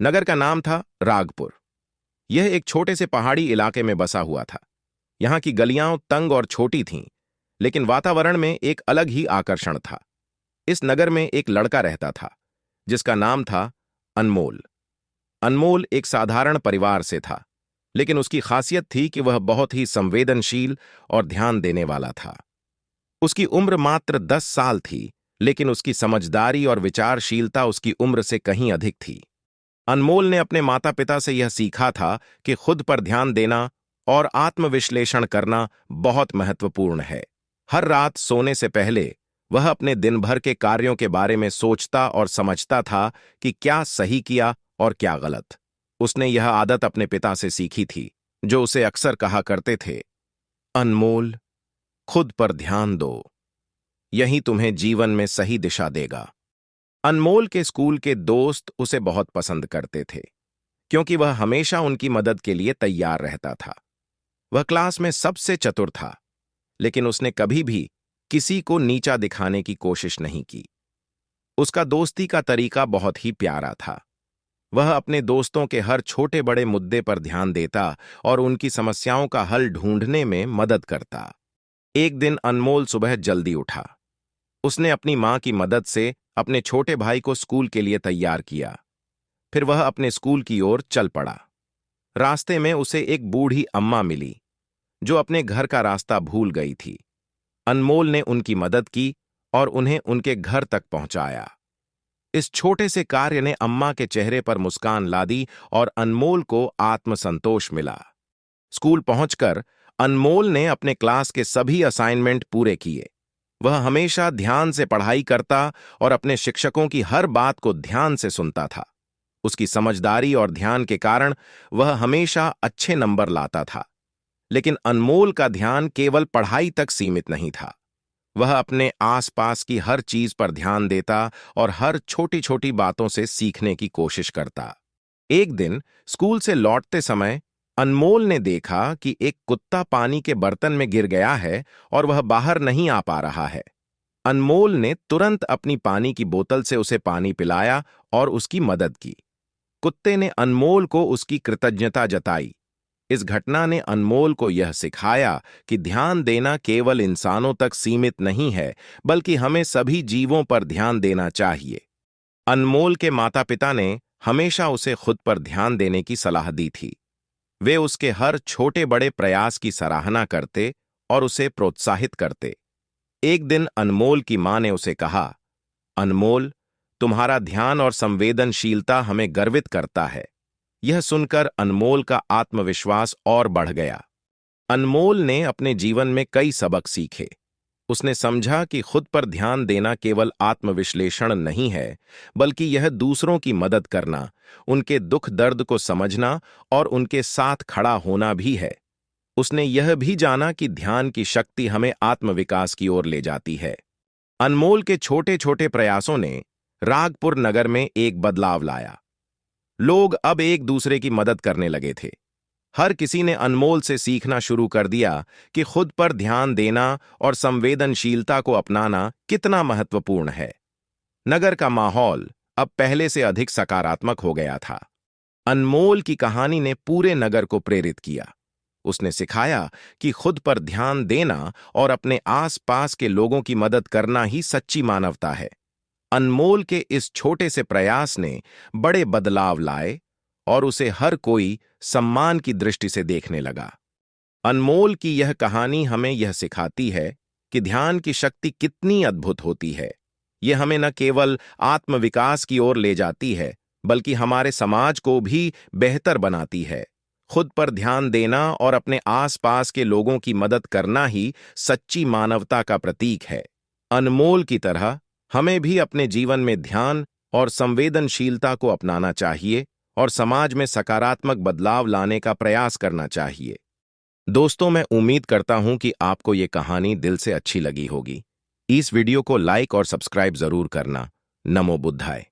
नगर का नाम था रागपुर। यह एक छोटे से पहाड़ी इलाके में बसा हुआ था। यहाँ की गलियां तंग और छोटी थीं, लेकिन वातावरण में एक अलग ही आकर्षण था। इस नगर में एक लड़का रहता था जिसका नाम था अनमोल। अनमोल एक साधारण परिवार से था, लेकिन उसकी खासियत थी कि वह बहुत ही संवेदनशील और ध्यान देने वाला था। उसकी उम्र मात्र 10 साल थी, लेकिन उसकी समझदारी और विचारशीलता उसकी उम्र से कहीं अधिक थी। अनमोल ने अपने माता पिता से यह सीखा था कि खुद पर ध्यान देना और आत्मविश्लेषण करना बहुत महत्वपूर्ण है। हर रात सोने से पहले वह अपने दिन भर के कार्यों के बारे में सोचता और समझता था कि क्या सही किया और क्या गलत। उसने यह आदत अपने पिता से सीखी थी, जो उसे अक्सर कहा करते थे, अनमोल, खुद पर ध्यान दो, यही तुम्हें जीवन में सही दिशा देगा। अनमोल के स्कूल के दोस्त उसे बहुत पसंद करते थे, क्योंकि वह हमेशा उनकी मदद के लिए तैयार रहता था। वह क्लास में सबसे चतुर था, लेकिन उसने कभी भी किसी को नीचा दिखाने की कोशिश नहीं की। उसका दोस्ती का तरीका बहुत ही प्यारा था। वह अपने दोस्तों के हर छोटे बड़े मुद्दे पर ध्यान देता और उनकी समस्याओं का हल ढूंढने में मदद करता। एक दिन अनमोल सुबह जल्दी उठा। उसने अपनी मां की मदद से अपने छोटे भाई को स्कूल के लिए तैयार किया। फिर वह अपने स्कूल की ओर चल पड़ा। रास्ते में उसे एक बूढ़ी अम्मा मिली, जो अपने घर का रास्ता भूल गई थी। अनमोल ने उनकी मदद की और उन्हें उनके घर तक पहुंचाया। इस छोटे से कार्य ने अम्मा के चेहरे पर मुस्कान ला दी और अनमोल को आत्मसंतोष मिला। स्कूल पहुंचकर अनमोल ने अपने क्लास के सभी असाइनमेंट पूरे किए। वह हमेशा ध्यान से पढ़ाई करता और अपने शिक्षकों की हर बात को ध्यान से सुनता था। उसकी समझदारी और ध्यान के कारण वह हमेशा अच्छे नंबर लाता था। लेकिन अनमोल का ध्यान केवल पढ़ाई तक सीमित नहीं था। वह अपने आसपास की हर चीज पर ध्यान देता और हर छोटी छोटी बातों से सीखने की कोशिश करता। एक दिन स्कूल से लौटते समय अनमोल ने देखा कि एक कुत्ता पानी के बर्तन में गिर गया है और वह बाहर नहीं आ पा रहा है। अनमोल ने तुरंत अपनी पानी की बोतल से उसे पानी पिलाया और उसकी मदद की। कुत्ते ने अनमोल को उसकी कृतज्ञता जताई। इस घटना ने अनमोल को यह सिखाया कि ध्यान देना केवल इंसानों तक सीमित नहीं है, बल्कि हमें सभी जीवों पर ध्यान देना चाहिए। अनमोल के माता पिता ने हमेशा उसे खुद पर ध्यान देने की सलाह दी थी। वे उसके हर छोटे बड़े प्रयास की सराहना करते और उसे प्रोत्साहित करते। एक दिन अनमोल की मां ने उसे कहा, अनमोल, तुम्हारा ध्यान और संवेदनशीलता हमें गर्वित करता है। यह सुनकर अनमोल का आत्मविश्वास और बढ़ गया। अनमोल ने अपने जीवन में कई सबक सीखे। उसने समझा कि खुद पर ध्यान देना केवल आत्मविश्लेषण नहीं है, बल्कि यह दूसरों की मदद करना, उनके दुख दर्द को समझना और उनके साथ खड़ा होना भी है। उसने यह भी जाना कि ध्यान की शक्ति हमें आत्मविकास की ओर ले जाती है। अनमोल के छोटे छोटे प्रयासों ने रागपुर नगर में एक बदलाव लाया। लोग अब एक दूसरे की मदद करने लगे थे। हर किसी ने अनमोल से सीखना शुरू कर दिया कि खुद पर ध्यान देना और संवेदनशीलता को अपनाना कितना महत्वपूर्ण है। नगर का माहौल अब पहले से अधिक सकारात्मक हो गया था। अनमोल की कहानी ने पूरे नगर को प्रेरित किया। उसने सिखाया कि खुद पर ध्यान देना और अपने आसपास के लोगों की मदद करना ही सच्ची मानवता है। अनमोल के इस छोटे से प्रयास ने बड़े बदलाव लाए और उसे हर कोई सम्मान की दृष्टि से देखने लगा। अनमोल की यह कहानी हमें यह सिखाती है कि ध्यान की शक्ति कितनी अद्भुत होती है। यह हमें न केवल आत्मविकास की ओर ले जाती है, बल्कि हमारे समाज को भी बेहतर बनाती है। खुद पर ध्यान देना और अपने आसपास के लोगों की मदद करना ही सच्ची मानवता का प्रतीक है। अनमोल की तरह हमें भी अपने जीवन में ध्यान और संवेदनशीलता को अपनाना चाहिए और समाज में सकारात्मक बदलाव लाने का प्रयास करना चाहिए। दोस्तों, मैं उम्मीद करता हूं कि आपको ये कहानी दिल से अच्छी लगी होगी। इस वीडियो को लाइक और सब्सक्राइब जरूर करना। नमो बुद्धाय।